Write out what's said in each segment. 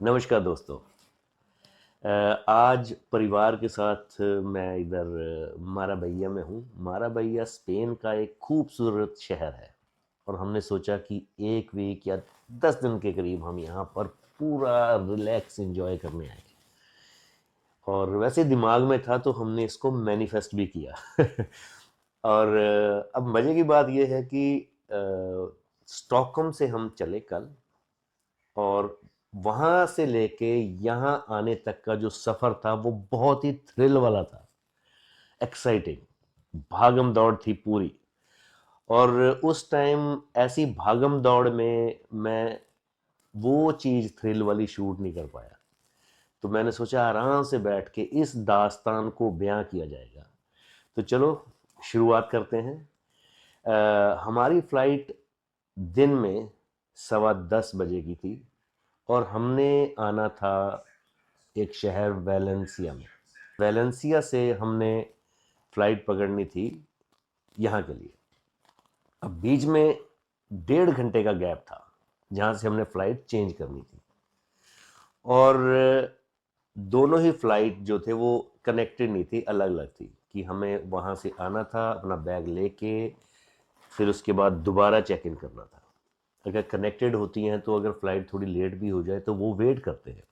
नमस्कार दोस्तों। आज परिवार के साथ मैं इधर माराबैया में हूँ। माराबैया स्पेन का एक खूबसूरत शहर है और हमने सोचा कि 1 वीक या 10 दिन के करीब हम यहाँ पर पूरा रिलैक्स एंजॉय करने आए। और वैसे दिमाग में था तो हमने इसको मैनिफेस्ट भी किया। और अब मज़े की बात ये है कि स्टॉकहोम से हम चले कल, और वहाँ से लेके यहाँ आने तक का जो सफ़र था वो बहुत ही थ्रिल वाला था, एक्साइटिंग, भागम दौड़ थी पूरी। और उस टाइम ऐसी भागम दौड़ में मैं वो चीज़ थ्रिल वाली शूट नहीं कर पाया। तो मैंने सोचा आराम से बैठ के इस दास्तान को बयां किया जाएगा। तो चलो शुरुआत करते हैं। हमारी फ़्लाइट दिन में 10:15 बजे की थी और हमने आना था एक शहर वेलेंसिया में। वेलेंसिया से हमने फ़्लाइट पकड़नी थी यहाँ के लिए। अब बीच में 1.5 घंटे का गैप था जहाँ से हमने फ़्लाइट चेंज करनी थी। और दोनों ही फ़्लाइट जो थे वो कनेक्टेड नहीं थी, अलग अलग थी कि हमें वहाँ से आना था अपना बैग लेके, फिर उसके बाद दोबारा चेक इन करना था। अगर कनेक्टेड होती हैं तो अगर फ़्लाइट थोड़ी लेट भी हो जाए तो वो वेट करते हैं।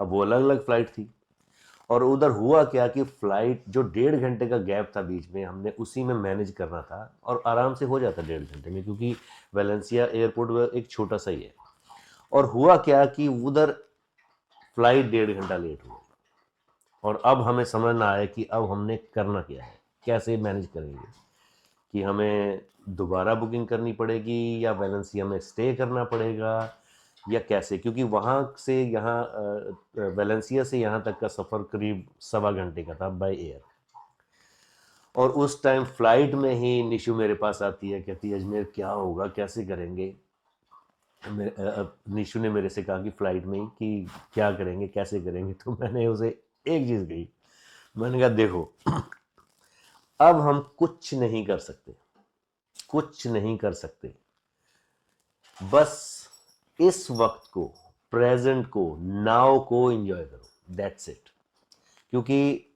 अब वो अलग अलग फ़्लाइट थी। और उधर हुआ क्या कि फ़्लाइट जो 1.5 घंटे का गैप था बीच में, हमने उसी में मैनेज करना था और आराम से हो जाता 1.5 घंटे में, क्योंकि वेलेंसिया एयरपोर्ट एक छोटा सा ही है। और हुआ क्या कि उधर फ़्लाइट 1.5 घंटा लेट हुई और अब हमें समझ ना आया कि अब हमने करना क्या है, कैसे मैनेज करेंगे, कि हमें दोबारा बुकिंग करनी पड़ेगी या वेलेंसिया में स्टे करना पड़ेगा या कैसे, क्योंकि वहाँ से यहाँ वेलेंसिया से यहाँ तक का सफ़र करीब 1.25 घंटे का था बाय एयर। और उस टाइम फ्लाइट में ही निशु मेरे पास आती है, कहती है अजमेर क्या होगा, कैसे करेंगे। निशु ने मेरे से कहा कि फ़्लाइट में ही कि क्या करेंगे, कैसे करेंगे। तो मैंने उसे एक चीज़ कही, मैंने कहा देखो, अब हम कुछ नहीं कर सकते, कुछ नहीं कर सकते, बस इस वक्त को, प्रेजेंट को, नाउ को एंजॉय करो, दैट्स इट। क्योंकि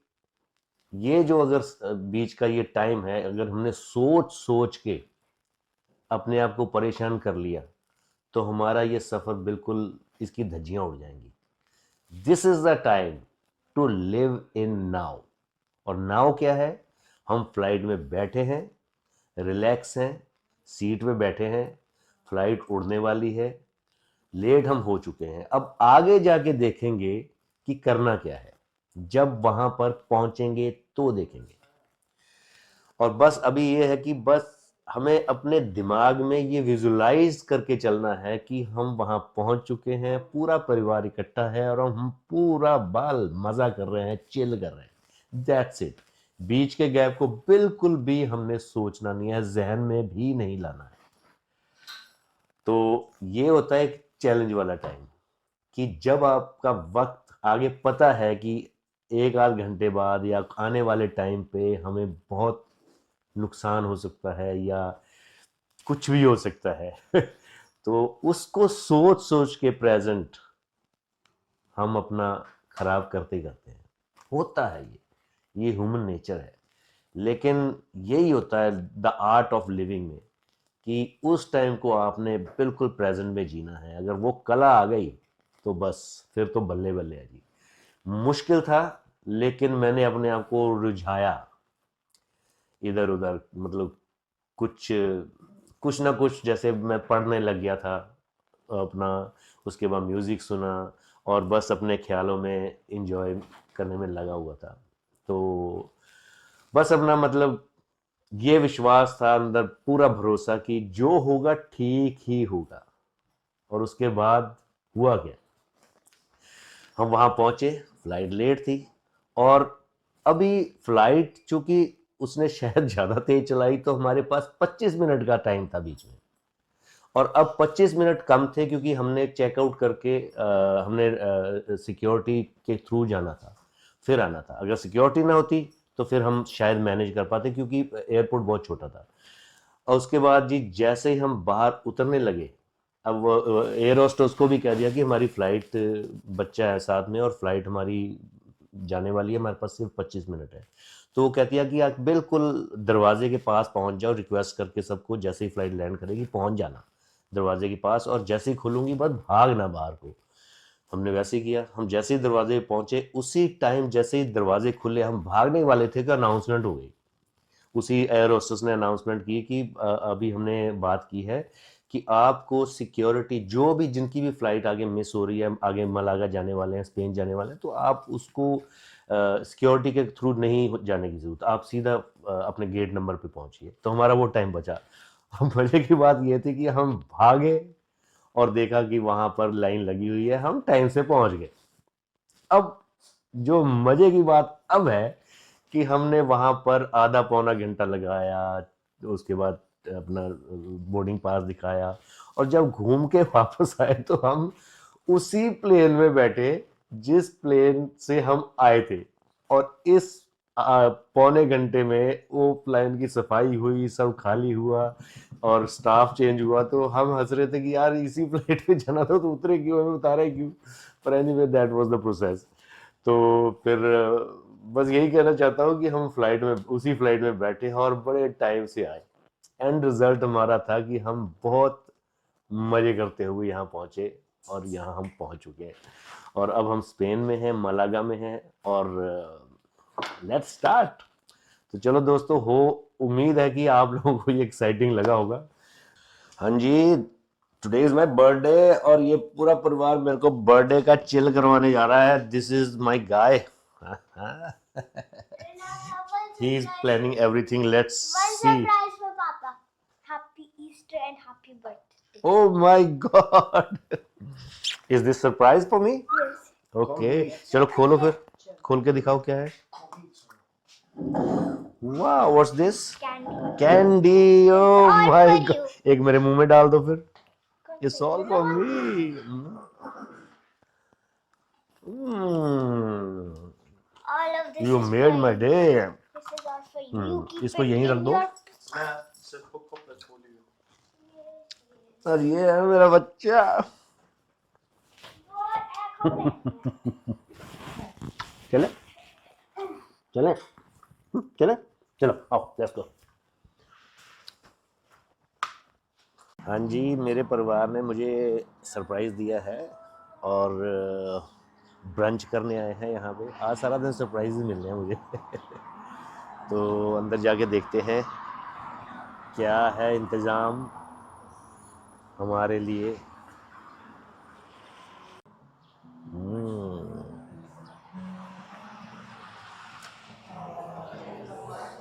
ये जो अगर बीच का ये टाइम है, अगर हमने सोच सोच के अपने आप को परेशान कर लिया तो हमारा ये सफ़र बिल्कुल इसकी धज्जियां उड़ जाएंगी। This is the time to live in now. और नाउ क्या है? हम फ्लाइट में बैठे हैं, रिलैक्स हैं, सीट पे बैठे हैं, फ्लाइट उड़ने वाली है, लेट हम हो चुके हैं, अब आगे जाके देखेंगे कि करना क्या है। जब वहां पर पहुंचेंगे तो देखेंगे। और बस अभी ये है कि बस हमें अपने दिमाग में ये विजुलाइज करके चलना है कि हम वहां पहुंच चुके हैं, पूरा परिवार इकट्ठा है और हम पूरा बाल मजा कर रहे हैं, चिल कर रहे हैं, दैट्स इट। बीच के गैप को बिल्कुल भी हमने सोचना नहीं है, जहन में भी नहीं लाना है। तो ये होता है एक चैलेंज वाला टाइम, कि जब आपका वक्त आगे पता है कि 1 आध घंटे बाद या आने वाले टाइम पे हमें बहुत नुकसान हो सकता है या कुछ भी हो सकता है। तो उसको सोच सोच के प्रेजेंट हम अपना खराब करते करते हैं। होता है ये ह्यूमन नेचर है। लेकिन यही होता है द आर्ट ऑफ लिविंग में, कि उस टाइम को आपने बिल्कुल प्रेजेंट में जीना है। अगर वो कला आ गई तो बस फिर तो बल्ले बल्ले है जी। मुश्किल था, लेकिन मैंने अपने आप को रुझाया इधर उधर, मतलब कुछ कुछ ना कुछ, जैसे मैं पढ़ने लग गया था अपना, उसके बाद म्यूज़िक सुना और बस अपने ख्यालों में इंजॉय करने में लगा हुआ था। तो बस अपना मतलब ये विश्वास था अंदर, पूरा भरोसा कि जो होगा ठीक ही होगा। और उसके बाद हुआ क्या, हम वहाँ पहुँचे, फ़्लाइट लेट थी। और अभी फ़्लाइट चूँकि उसने शायद ज़्यादा तेज़ चलाई तो हमारे पास 25 मिनट का टाइम था बीच में। और अब 25 मिनट कम थे क्योंकि हमने चेकआउट करके हमने सिक्योरिटी के थ्रू जाना था, फिर आना था। अगर सिक्योरिटी ना होती तो फिर हम शायद मैनेज कर पाते, क्योंकि एयरपोर्ट बहुत छोटा था। और उसके बाद जी जैसे ही हम बाहर उतरने लगे, अब एयर होस्टेस को भी कह दिया कि हमारी फ़्लाइट, बच्चा है साथ में और फ़्लाइट हमारी जाने वाली है, हमारे पास सिर्फ 25 मिनट है। तो वो कहती है कि आप बिल्कुल दरवाजे के पास पहुंच जाओ, रिक्वेस्ट करके सबको, जैसे ही फ़्लाइट लैंड करेगी पहुंच जाना दरवाजे के पास, और जैसे ही खुलूंगी बस भागना बाहर को। हमने वैसे ही किया। हम जैसे ही दरवाजे पे पहुंचे, उसी टाइम जैसे ही दरवाजे खुले हम भागने वाले थे कि अनाउंसमेंट हो गई। उसी एयर होस्टेस ने अनाउंसमेंट की कि अभी हमने बात की है कि आपको सिक्योरिटी, जो भी जिनकी भी फ्लाइट आगे मिस हो रही है, आगे मलागा जाने वाले हैं, स्पेन जाने वाले हैं, तो आप उसको सिक्योरिटी के थ्रू नहीं जाने की ज़रूरत, आप सीधा अपने गेट नंबर पे पहुंचिए। तो हमारा वो टाइम बचा। मजे की बात ये थी कि हम भागे और देखा कि वहां पर लाइन लगी हुई है, हम टाइम से पहुंच गए। अब जो मजे की बात अब है कि हमने वहां पर आधा पौना घंटा लगाया, उसके बाद अपना बोर्डिंग पास दिखाया, और जब घूम के वापस आए तो हम उसी प्लेन में बैठे जिस प्लेन से हम आए थे। और इस पौने घंटे में वो प्लेन की सफाई हुई, सब खाली हुआ और स्टाफ चेंज हुआ। तो हम हंस रहे थे कि यार इसी फ्लाइट पे जाना था तो उतरे क्यों, हमें उतारे क्यों। पर anyway that was the process. तो फिर बस यही कहना चाहता हूँ कि हम फ्लाइट में, उसी फ्लाइट में बैठे हैं और बड़े टाइम से आए। एंड रिजल्ट हमारा था कि हम बहुत मजे करते हुए यहाँ पहुंचे, और यहाँ हम पहुंच चुके हैं, और अब हम स्पेन में हैं, मलागा में हैं, और लेट्स स्टार्ट। तो चलो दोस्तों, हो उम्मीद है कि आप लोगों को ये एक्साइटिंग लगा होगा। हाँ जी, टुडे इज माय बर्थडे और ये पूरा परिवार मेरे को बर्थडे का चिल करवाने जा रहा है। This is my guy. He is planning everything, let's see. Surprise for Papa. Happy Easter and happy birthday. Oh my God! Is this surprise for me? Yes. Okay, चलो खोलो फिर, खोल के दिखाओ क्या है। Wow, what's this? Candy. Candy! Oh all my for God! you. एक मेरे मुंह में डाल दो फिर। It's all for me. Mm. All of this You is made for my you. day. This is all for you. You keep इसको it यहीं in रख दो। your... और ये है मेरा बच्चा। चले चले चले, चलो आओ लेट्स गो। हाँ जी, मेरे परिवार ने मुझे सरप्राइज़ दिया है और ब्रंच करने आए हैं यहाँ पे। आज सारा दिन सरप्राइज ही मिल रहे हैं मुझे। तो अंदर जाके देखते हैं क्या है इंतज़ाम हमारे लिए।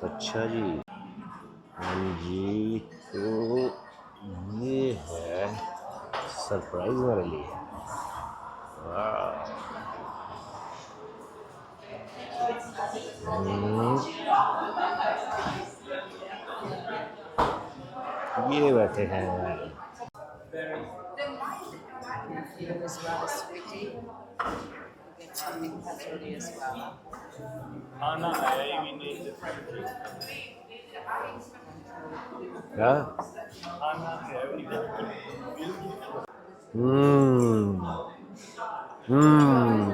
अच्छा जी, हाँ जी, तो ये है सरप्राइज हमारे लिए। वाह। ये बैठे हैं। It was rather sweetie. You get something peppery as well. खाना आया ही भी नहीं जब क्या? खाना है भी नहीं। हम्म हम्म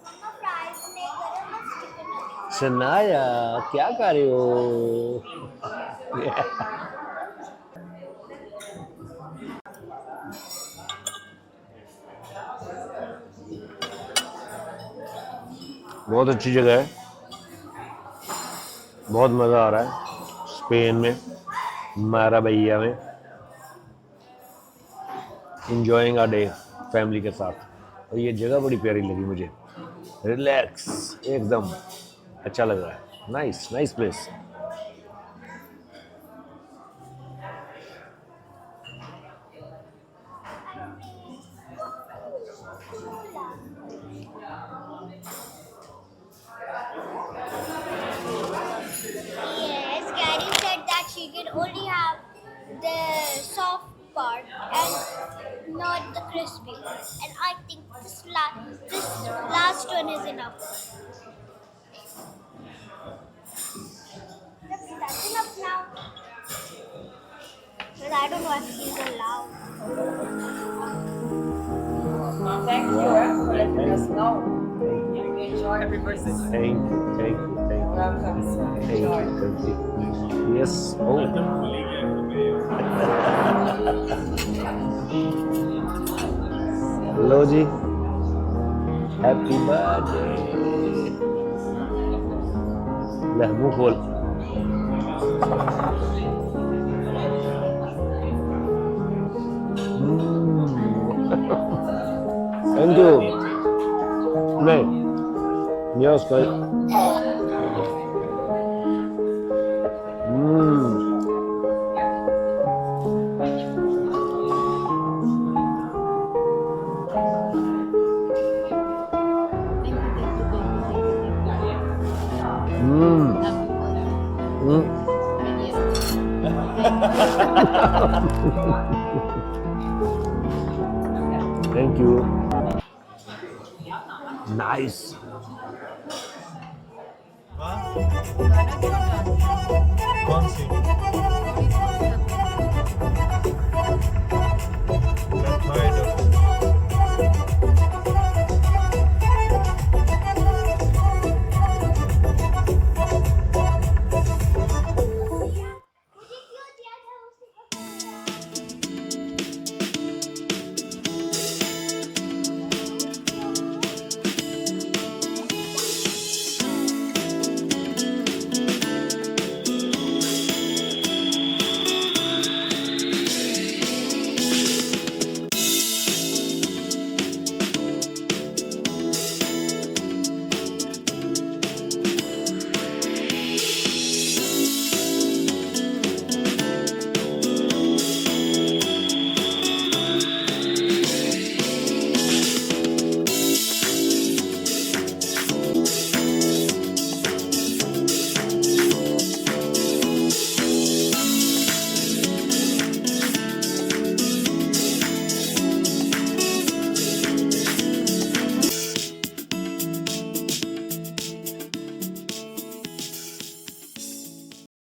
Mama fries नहीं करे, बस chicken nuggets. शनाया, क्या कर रहे हो? बहुत अच्छी जगह है, बहुत मज़ा आ रहा है स्पेन में, माराबैया में। इंजॉइंग आ डे फैमिली के साथ। और ये जगह बड़ी प्यारी लगी मुझे, रिलैक्स एकदम, अच्छा लग रहा है। Nice nice place. Yes, Gary said that she can only have the soft part and not the crispy part. And I think this last one is enough. That's enough now. But I don't what he's allowed. Thank you for letting us know. We enjoy. Happy birthday. Thank you, thank you, thank you. Welcome. Thank Enjoy. you, thank you. Yes, oh. Hello जी, happy birthday. ले मुंह खोल। Thank you. नहीं, yes, guys. Thank you. Nice. कौन सी? That tried